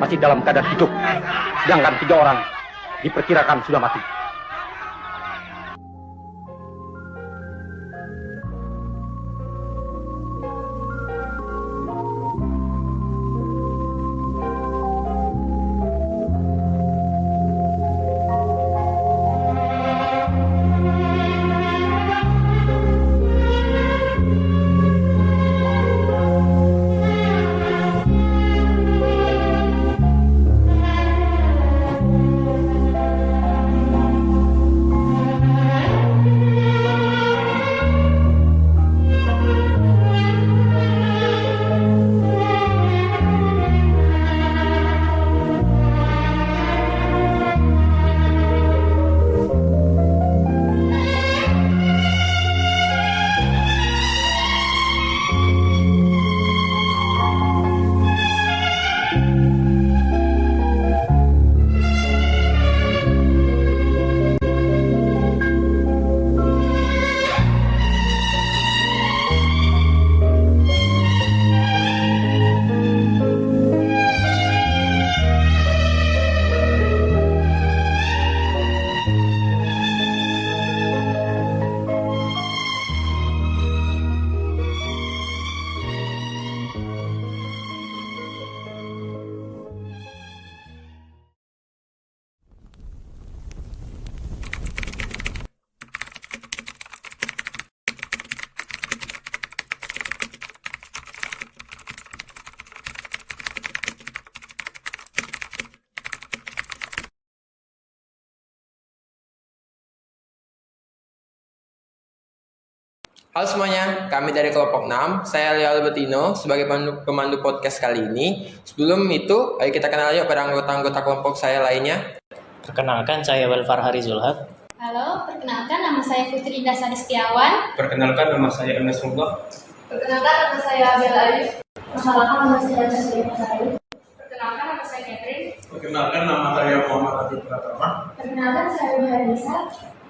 masih dalam keadaan hidup, sedangkan 3 orang diperkirakan sudah mati. Halo semuanya, kami dari kelompok 6, saya Leo Albertino sebagai pemandu podcast kali ini. Sebelum itu, ayo kita kenal yuk pada anggota-anggota kelompok saya lainnya. Perkenalkan, saya Walfarhari Zulhab. Halo, perkenalkan nama saya Putri Indah Sari Setiawan. Perkenalkan, nama saya Enes Mullah. Perkenalkan, nama saya Bella Alif. Perkenalkan, nama saya Sri Masari. Perkenalkan, nama saya Catherine. Perkenalkan, nama saya Muhammad Abid Pratama. Perkenalkan, saya Harisha.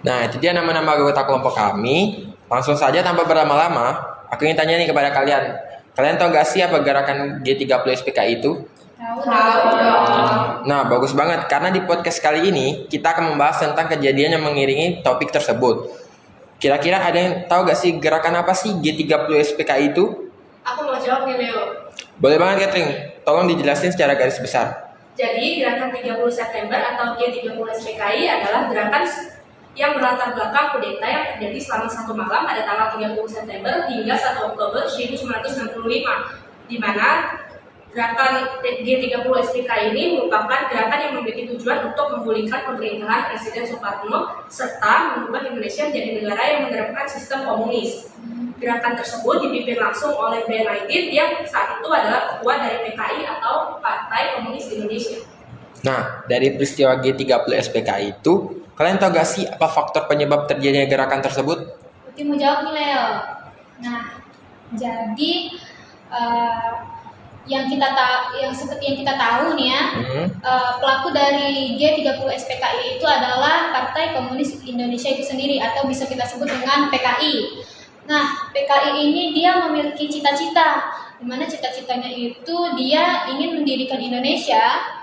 Nah, itu dia nama-nama anggota kelompok kami. Langsung saja tanpa berlama-lama, aku ingin tanya nih kepada kalian. Kalian tahu gak sih apa gerakan G30 SPKI itu? Tahu dong. Nah, bagus banget karena di podcast kali ini kita akan membahas tentang kejadian yang mengiringi topik tersebut. Kira-kira ada yang tahu gak sih gerakan apa sih G30 SPKI itu? Aku mau jawab nih, Leo. Boleh banget, Catherine. Tolong dijelasin secara garis besar. Jadi, gerakan 30 September atau G30 SPKI adalah gerakan yang berlatar belakang kudeta yang terjadi selama 1 malam pada tanggal 30 September hingga 1 Oktober 1965, di mana gerakan G30 SPKI ini merupakan gerakan yang memiliki tujuan untuk memulihkan pemerintahan Presiden Soekarno serta mengubah Indonesia menjadi negara yang menerapkan sistem komunis. Gerakan tersebut dipimpin langsung oleh Ben Aidit yang saat itu adalah ketua dari PKI atau Partai Komunis Indonesia. Nah, dari peristiwa G30 SPKI itu, kalian tahu gak sih apa faktor penyebab terjadinya gerakan tersebut? Putih mau jawab nih, Leo. Nah, jadi yang seperti yang kita tahu nih ya, pelaku dari G30 SPKI itu adalah Partai Komunis Indonesia itu sendiri atau bisa kita sebut dengan PKI. Nah, PKI ini dia memiliki cita-cita, di mana cita-citanya itu dia ingin mendirikan Indonesia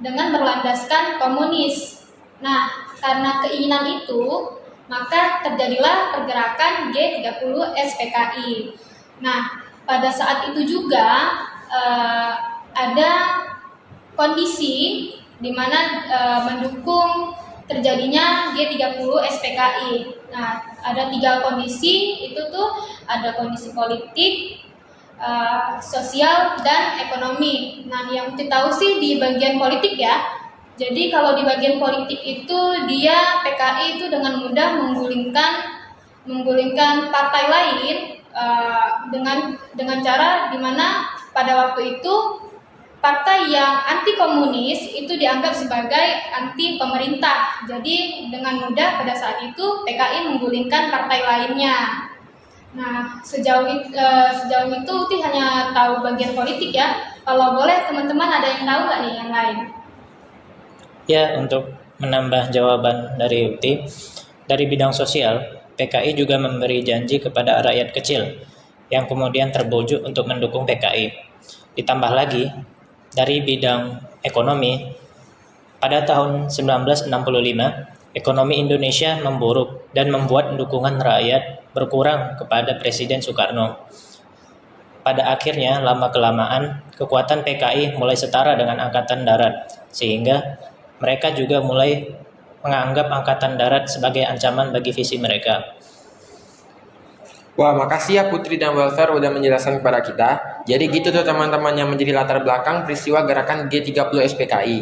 dengan berlandaskan komunis. Nah, karena keinginan itu, maka terjadilah pergerakan G30 SPKI. Nah, pada saat itu juga ada kondisi di mana mendukung terjadinya G30 SPKI. Nah, ada 3 kondisi, itu tuh ada kondisi politik, sosial, dan ekonomi. Nah, yang kita tahu sih di bagian politik ya. Jadi kalau di bagian politik itu dia PKI itu dengan mudah menggulingkan partai lain dengan cara di mana pada waktu itu partai yang anti komunis itu dianggap sebagai anti pemerintah. Jadi dengan mudah pada saat itu PKI menggulingkan partai lainnya. Nah, sejauh itu Uti hanya tahu bagian politik ya. Kalau boleh teman-teman ada yang tahu nggak nih yang lain? Ya, untuk menambah jawaban dari Uti, dari bidang sosial, PKI juga memberi janji kepada rakyat kecil yang kemudian terbujuk untuk mendukung PKI. Ditambah lagi, dari bidang ekonomi, pada tahun 1965, ekonomi Indonesia memburuk dan membuat dukungan rakyat berkurang kepada Presiden Soekarno. Pada akhirnya, lama-kelamaan, kekuatan PKI mulai setara dengan Angkatan Darat, sehingga mereka juga mulai menganggap Angkatan Darat sebagai ancaman bagi visi mereka. Wah, makasih ya Putri dan Welfare udah menjelaskan kepada kita. Jadi gitu tuh teman-teman yang menjadi latar belakang peristiwa gerakan G30 SPKI.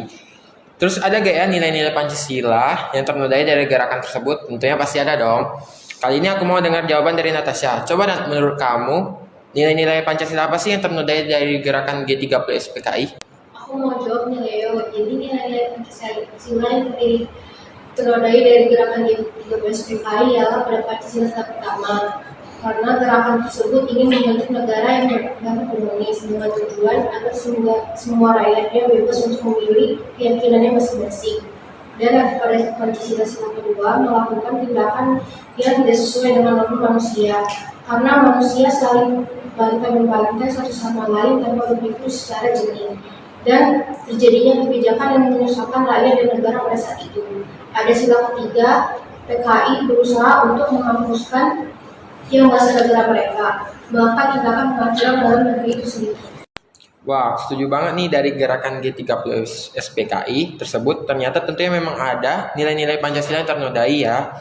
Terus ada gak ya nilai-nilai Pancasila yang ternodai dari gerakan tersebut? Tentunya pasti ada dong. Kali ini aku mau dengar jawaban dari Natasha. Coba Nat, menurut kamu, nilai-nilai Pancasila apa sih yang ternodai dari gerakan G30 SPKI? Aku mau jawab nih Leo. Jadi nilai Pancasila yang ternodai dari gerakan G30 SPKI ialah pada Pancasila pertama. Karena gerakan tersebut ingin membentuk negara yang dapat komunis dengan tujuan agar semua rakyatnya bebas untuk memilih keyakinannya masing-masing. Dan pada Pancasila kedua melakukan tindakan yang tidak sesuai dengan norma manusia. Karena manusia saling bantai satu sama lain tanpa berpikir secara jernih. Dan terjadinya kebijakan yang menyusahkan rakyat dan negara pada saat itu. Pada sila ketiga, PKI berusaha untuk menghapuskan yang bahasa negara mereka, maka tindakan pengaturan dalam negeri itu sendiri. Wah, setuju banget nih dari gerakan G30 SPKI tersebut. Ternyata tentunya memang ada nilai-nilai Pancasila yang ternodai ya,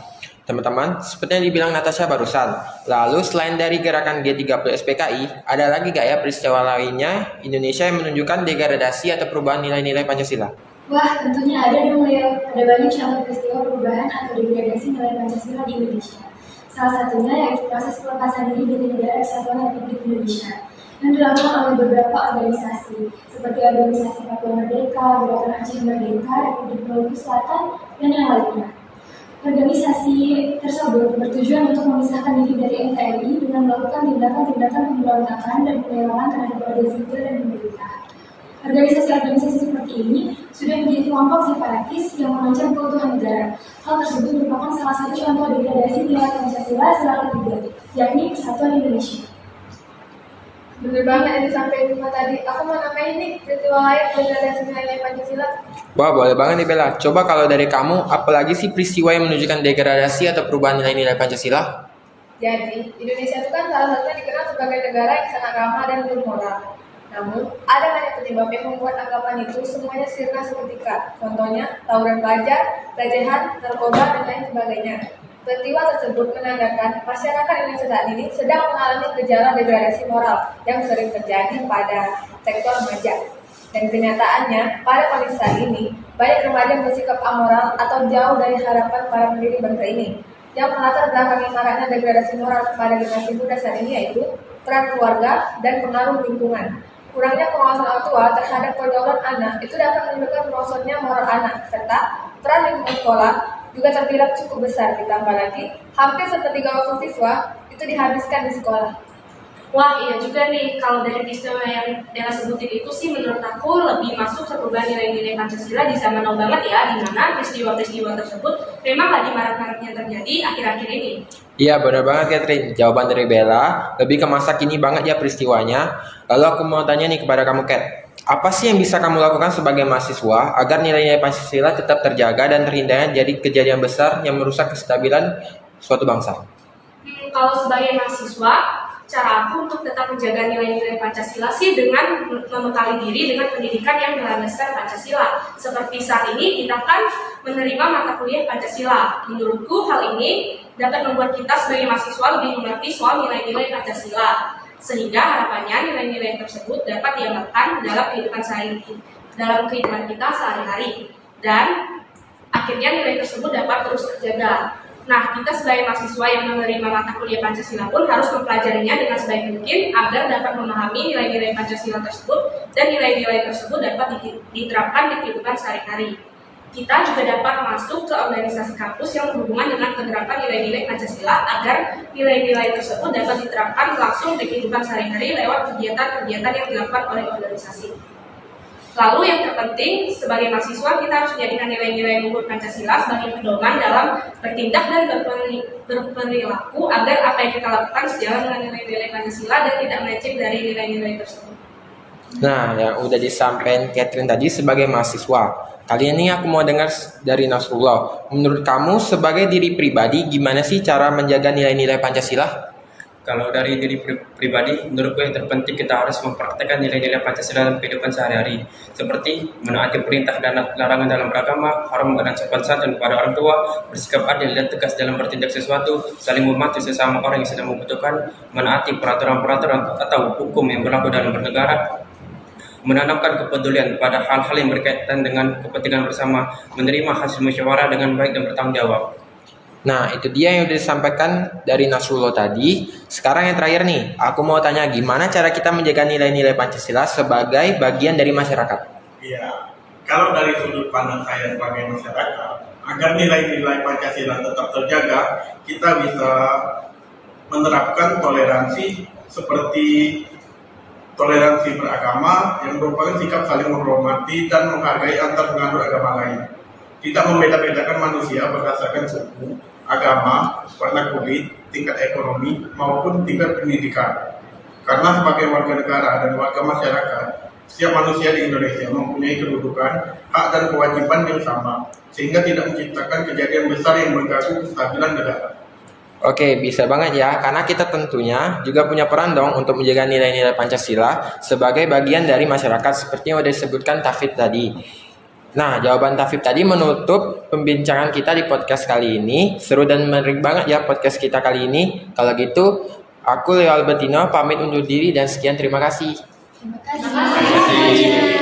teman-teman. Seperti yang dibilang Natasha barusan. Lalu selain dari gerakan G30 SPKI, ada lagi gak ya peristiwa lainnya Indonesia yang menunjukkan degradasi atau perubahan nilai-nilai Pancasila? Wah, tentunya ada dong Leo. Ada banyak contoh peristiwa perubahan atau degradasi nilai Pancasila di Indonesia. Salah satunya yaitu proses pelepasan diri dari Negara Kesatuan Republik Indonesia yang dilakukan oleh beberapa organisasi seperti Organisasi Papua Merdeka, Gerakan Aceh Merdeka, Republik Maluku Selatan, dan yang lainnya. Organisasi tersebut bertujuan untuk memisahkan diri dari NKRI dengan melakukan tindakan-tindakan pemberontakan dan penyerangan terhadap warga sipil dan pemerintah. Organisasi-organisasi seperti ini sudah menjadi kelompok separatis yang mengancam keutuhan negara. Hal tersebut merupakan salah satu contoh degradasi nilai Pancasila secara ketiga, yakni Persatuan Indonesia. Bener banget yang disampaikan tadi. Aku mau nambahin nih peristiwa lain degradasi nilai Pancasila. Wah, boleh banget nih Bella. Coba kalau dari kamu, apalagi sih peristiwa yang menunjukkan degradasi atau perubahan nilai-nilai Pancasila? Jadi, Indonesia itu kan salah satunya dikenal sebagai negara yang sangat ramah dan bermoral. Namun, ada banyak penyebab yang membuat anggapan itu semuanya sirna seketika. Contohnya, tawuran pelajar, pelecehan, narkoba, dan lain sebagainya. Peristiwa tersebut menandakan masyarakat Indonesia saat ini sedang mengalami gejala degradasi moral yang sering terjadi pada sektor remaja. Dan kenyataannya, pada kondisi saat ini, banyak remaja bersikap amoral atau jauh dari harapan para pendiri bangsa ini. Yang melatar belakangi maraknya degradasi moral pada generasi muda saat ini yaitu peran keluarga dan pengaruh lingkungan. Kurangnya pengawasan orang tua terhadap pergaulan anak itu dapat menyebabkan merosotnya moral anak, serta peran lingkungan sekolah juga terbilang cukup besar. Ditambah lagi, hampir sepertiga waktu siswa itu dihabiskan di sekolah. Wah, iya juga nih, kalau dari peristiwa yang Dela sebutin itu sih menurut aku lebih masuk ke perubahan nilai-nilai Pancasila di zaman now banget ya, di mana peristiwa-peristiwa tersebut memang lagi marak-maraknya terjadi akhir-akhir ini. Iya, benar banget Catherine. Jawaban dari Bella lebih ke masa kini banget ya peristiwanya. Lalu aku mau tanya nih kepada kamu Cat, apa sih yang bisa kamu lakukan sebagai mahasiswa agar nilai-nilai Pancasila tetap terjaga dan terhindarnya jadi kejadian besar yang merusak kestabilan suatu bangsa? Kalau sebagai mahasiswa, cara aku untuk tetap menjaga nilai-nilai Pancasila sih dengan membekali diri dengan pendidikan yang berlandaskan Pancasila. Seperti saat ini kita kan menerima mata kuliah Pancasila. Menurutku hal ini dapat membuat kita sebagai mahasiswa lebih mengerti soal nilai-nilai Pancasila. Sehingga harapannya nilai-nilai tersebut dapat diamalkan dalam kehidupan kita sehari-hari. Dan akhirnya nilai tersebut dapat terus terjaga. Nah, kita sebagai mahasiswa yang menerima mata kuliah Pancasila pun harus mempelajarinya dengan sebaik mungkin agar dapat memahami nilai-nilai Pancasila tersebut dan nilai-nilai tersebut dapat diterapkan di kehidupan sehari-hari. Kita juga dapat masuk ke organisasi kampus yang berhubungan dengan penerapan nilai-nilai Pancasila agar nilai-nilai tersebut dapat diterapkan langsung di kehidupan sehari-hari lewat kegiatan-kegiatan yang dilakukan oleh organisasi. Lalu yang terpenting, sebagai mahasiswa kita harus menjadikan nilai-nilai luhur Pancasila sebagai pedoman dalam bertindak dan berperilaku agar apa yang kita lakukan sejalan dengan nilai-nilai Pancasila dan tidak melenceng dari nilai-nilai tersebut. Nah, yang udah disampaikan Catherine tadi sebagai mahasiswa. Kali ini aku mau dengar dari Nasrullah. Menurut kamu sebagai diri pribadi, gimana sih cara menjaga nilai-nilai Pancasila? Kalau dari diri pribadi, menurutku yang terpenting kita harus mempraktekkan nilai-nilai Pancasila dalam kehidupan sehari-hari. Seperti menaati perintah dan larangan dalam beragama, hormat dan sopan santun kepada orang tua, bersikap adil dan tegas dalam bertindak sesuatu, saling membantu sesama orang yang sedang membutuhkan, menaati peraturan-peraturan atau hukum yang berlaku dalam bernegara, menanamkan kepedulian pada hal-hal yang berkaitan dengan kepentingan bersama, menerima hasil musyawarah dengan baik dan bertanggung jawab. Nah, itu dia yang sudah disampaikan dari Nasrullah tadi. Sekarang yang terakhir nih, aku mau tanya gimana cara kita menjaga nilai-nilai Pancasila sebagai bagian dari masyarakat? Iya, kalau dari sudut pandang saya sebagai masyarakat, agar nilai-nilai Pancasila tetap terjaga, kita bisa menerapkan toleransi seperti toleransi beragama yang merupakan sikap saling menghormati dan menghargai antar penganut agama lain. Tidak membeda-bedakan manusia berdasarkan suku, agama, warna kulit, tingkat ekonomi, maupun tingkat pendidikan. Karena sebagai warga negara dan warga masyarakat, setiap manusia di Indonesia mempunyai kedudukan, hak dan kewajiban yang sama, sehingga tidak menciptakan kejadian besar yang mengganggu kestabilan negara. Oke, bisa banget ya, karena kita tentunya juga punya peran dong untuk menjaga nilai-nilai Pancasila sebagai bagian dari masyarakat seperti yang sudah disebutkan Tafid tadi. Nah, jawaban Tafid tadi menutup pembincangan kita di podcast kali ini. Seru dan menarik banget ya podcast kita kali ini. Kalau gitu, aku Leo Albertino pamit undur diri dan sekian, terima kasih. Terima kasih.